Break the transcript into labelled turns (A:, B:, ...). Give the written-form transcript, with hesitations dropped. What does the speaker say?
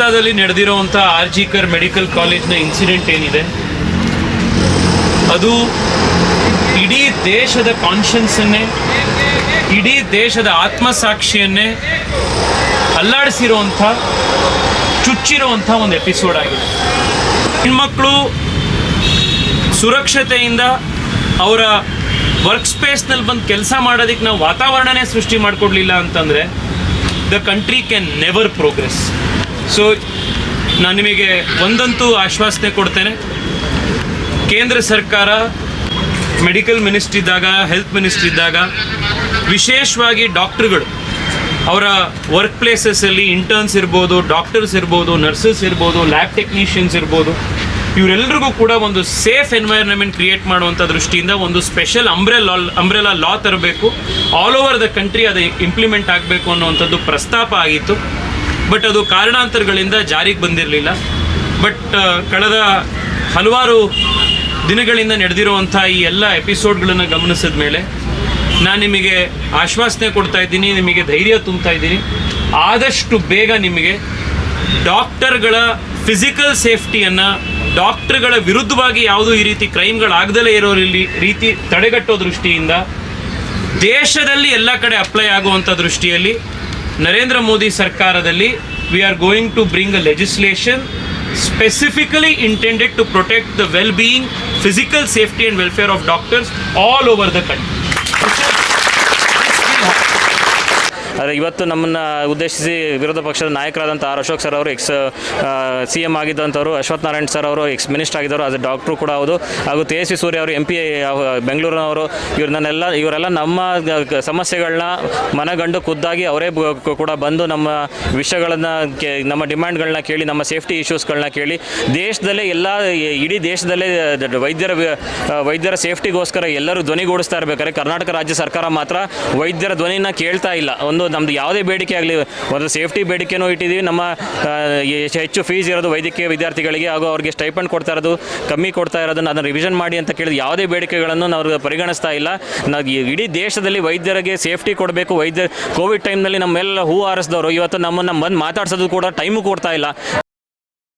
A: ಕೋಲ್ಕತ್ತಾದಲ್ಲಿ ನಡೆದಿರುವಂಥ RG Kar medical ಕಾಲೇಜ್ನ incident ಏನಿದೆ ಅದು ಇಡೀ ದೇಶದ ಕಾನ್ಷಿಯನ್ಸನ್ನೇ, ಇಡೀ ದೇಶದ ಆತ್ಮಸಾಕ್ಷಿಯನ್ನೇ ಅಲ್ಲಾಡಿಸಿರುವಂಥ, ಚುಚ್ಚಿರುವಂಥ ಒಂದು ಎಪಿಸೋಡ್ ಆಗಿದೆ. ಹೆಣ್ಮಕ್ಳು ಸುರಕ್ಷತೆಯಿಂದ ಅವರ ವರ್ಕ್ ಸ್ಪೇಸ್ನಲ್ಲಿ ಬಂದು ಕೆಲಸ ಮಾಡೋದಕ್ಕೆ ನಾವು ವಾತಾವರಣನೇ ಸೃಷ್ಟಿ ಮಾಡಿಕೊಡ್ಲಿಲ್ಲ ಅಂತಂದರೆ the country can never progress. So ನಾನು ನಿಮಗೆ ಒಂದಂತೂ ಆಶ್ವಾಸನೆ ಕೊಡ್ತೇನೆ, ಕೇಂದ್ರ ಸರ್ಕಾರ ಮೆಡಿಕಲ್ ಮಿನಿಸ್ಟ್ರಿ ಇದ್ದಾಗ, ಹೆಲ್ತ್ ಮಿನಿಸ್ಟ್ರಿ ಇದ್ದಾಗ ವಿಶೇಷವಾಗಿ ಡಾಕ್ಟ್ರುಗಳು ಅವರ ವರ್ಕ್ ಪ್ಲೇಸಸ್ಸಲ್ಲಿ ಇಂಟರ್ನ್ಸ್ ಇರ್ಬೋದು, ಡಾಕ್ಟರ್ಸ್ ಇರ್ಬೋದು, ನರ್ಸಸ್ ಇರ್ಬೋದು, ಲ್ಯಾಬ್ ಟೆಕ್ನಿಷಿಯನ್ಸ್ ಇರ್ಬೋದು, ಇವರೆಲ್ಲರಿಗೂ ಕೂಡ ಒಂದು ಸೇಫ್ ಎನ್ವೈರ್ನ್ಮೆಂಟ್ ಕ್ರಿಯೇಟ್ ಮಾಡುವಂಥ ದೃಷ್ಟಿಯಿಂದ ಒಂದು ಸ್ಪೆಷಲ್ ಅಂಬ್ರೆಲಾ ಲಾ ತರಬೇಕು, ಆಲ್ ಓವರ್ ದ ಕಂಟ್ರಿ ಅದು ಇಂಪ್ಲಿಮೆಂಟ್ ಆಗಬೇಕು ಅನ್ನುವಂಥದ್ದು ಪ್ರಸ್ತಾಪ ಆಗಿತ್ತು. ಬಟ್ ಅದು ಕಾರಣಾಂತರಗಳಿಂದ ಜಾರಿಗೆ ಬಂದಿರಲಿಲ್ಲ. ಬಟ್ ಕಳೆದ ಹಲವಾರು ದಿನಗಳಿಂದ ನಡೆದಿರುವಂಥ ಈ ಎಲ್ಲ ಎಪಿಸೋಡ್ಗಳನ್ನು ಗಮನಿಸಿದ ಮೇಲೆ ನಾನು ನಿಮಗೆ ಆಶ್ವಾಸನೆ ಕೊಡ್ತಾ ಇದ್ದೀನಿ, ನಿಮಗೆ ಧೈರ್ಯ ತುಂಬ್ತಾ ಇದ್ದೀನಿ. ಆದಷ್ಟು ಬೇಗ ನಿಮಗೆ ಡಾಕ್ಟರ್ಗಳ ಫಿಸಿಕಲ್ ಸೇಫ್ಟಿಯನ್ನು, ಡಾಕ್ಟರ್ಗಳ ವಿರುದ್ಧವಾಗಿ ಯಾವುದೂ ಈ ರೀತಿ ಕ್ರೈಮ್ಗಳಾಗದಲೇ ಇರೋ ರೀತಿ ತಡೆಗಟ್ಟೋ ದೃಷ್ಟಿಯಿಂದ ದೇಶದಲ್ಲಿ ಎಲ್ಲ ಕಡೆ ಅಪ್ಲೈ ಆಗುವಂಥ ದೃಷ್ಟಿಯಲ್ಲಿ ನರೇಂದ್ರ ಮೋದಿ ಸರ್ಕಾರದಲ್ಲಿ we are going to bring a legislation specifically intended to protect the well-being, physical safety and welfare of doctors all over the country.
B: ಆದರೆ ಇವತ್ತು ನಮ್ಮನ್ನು ಉದ್ದೇಶಿಸಿ ವಿರೋಧ ಪಕ್ಷದ ನಾಯಕರಾದಂಥ ಆರ್ ಅಶೋಕ್ ಸರ್ ಅವರು ಸಿ ಎಮ್ ಆಗಿದ್ದಂಥವ್ರು, ಅಶ್ವಥ್ ನಾರಾಯಣ್ ಸರ್ ಅವರು ಮಿನಿಸ್ಟರ್ ಆಗಿದ್ದವರು, ಅದು ಡಾಕ್ಟ್ರು ಕೂಡ ಹೌದು, ಹಾಗೂ ತೇಜಸ್ವಿ ಸೂರ್ಯ ಅವರು MP ಬೆಂಗಳೂರಿನವರು, ಇವರೆಲ್ಲ ನಮ್ಮ ಸಮಸ್ಯೆಗಳನ್ನ ಮನಗಂಡು ಖುದ್ದಾಗಿ ಅವರೇ ಕೂಡ ಬಂದು ನಮ್ಮ ವಿಷಯಗಳನ್ನು, ನಮ್ಮ ಡಿಮ್ಯಾಂಡ್ಗಳನ್ನ ಕೇಳಿ, ನಮ್ಮ ಸೇಫ್ಟಿ ಇಶ್ಯೂಸ್ಗಳನ್ನ ಕೇಳಿ ದೇಶದಲ್ಲೇ ಇಡೀ ದೇಶದಲ್ಲೇ ವೈದ್ಯರ ಸೇಫ್ಟಿಗೋಸ್ಕರ ಎಲ್ಲರೂ ಧ್ವನಿಗೂಡಿಸ್ತಾ ಇರಬೇಕಾದ್ರೆ ಕರ್ನಾಟಕ ರಾಜ್ಯ ಸರ್ಕಾರ ಮಾತ್ರ ವೈದ್ಯರ ಧ್ವನಿನ ಕೇಳ್ತಾ ಇಲ್ಲ. ನಮ್ಮದು ಯಾವುದೇ ಬೇಡಿಕೆ ಆಗಲಿ, ಒಂದು ಸೇಫ್ಟಿ ಬೇಡಿಕೆನೂ ಇಟ್ಟಿದ್ದೀವಿ, ನಮ್ಮ ಹೆಚ್ಚು ಫೀಸ್ ಇರೋದು ವೈದ್ಯಕೀಯ ವಿದ್ಯಾರ್ಥಿಗಳಿಗೆ ಹಾಗೂ ಅವ್ರಿಗೆ ಸ್ಟೈಪಂಡ್ ಕೊಡ್ತಾ ಇರೋದು ಕಮ್ಮಿ ಕೊಡ್ತಾ ಇರೋದನ್ನು ಅದನ್ನು ರಿವಿಷನ್ ಮಾಡಿ ಅಂತ ಕೇಳಿದ ಯಾವುದೇ ಬೇಡಿಕೆಗಳನ್ನು ನಾವು ಪರಿಗಣಿಸ್ತಾ ಇಲ್ಲ. ನಾವು ಇಡೀ ದೇಶದಲ್ಲಿ ವೈದ್ಯರಿಗೆ ಸೇಫ್ಟಿ ಕೊಡಬೇಕು. ಕೋವಿಡ್ ಟೈಮ್ನಲ್ಲಿ ನಮ್ಮೆಲ್ಲ ಹೂ ಹಾರಿಸಿದವರು ಇವತ್ತು ನಮ್ಮನ್ನು ಬಂದು ಮಾತಾಡ್ಸೋದು ಕೂಡ ಟೈಮು ಕೊಡ್ತಾ ಇಲ್ಲ.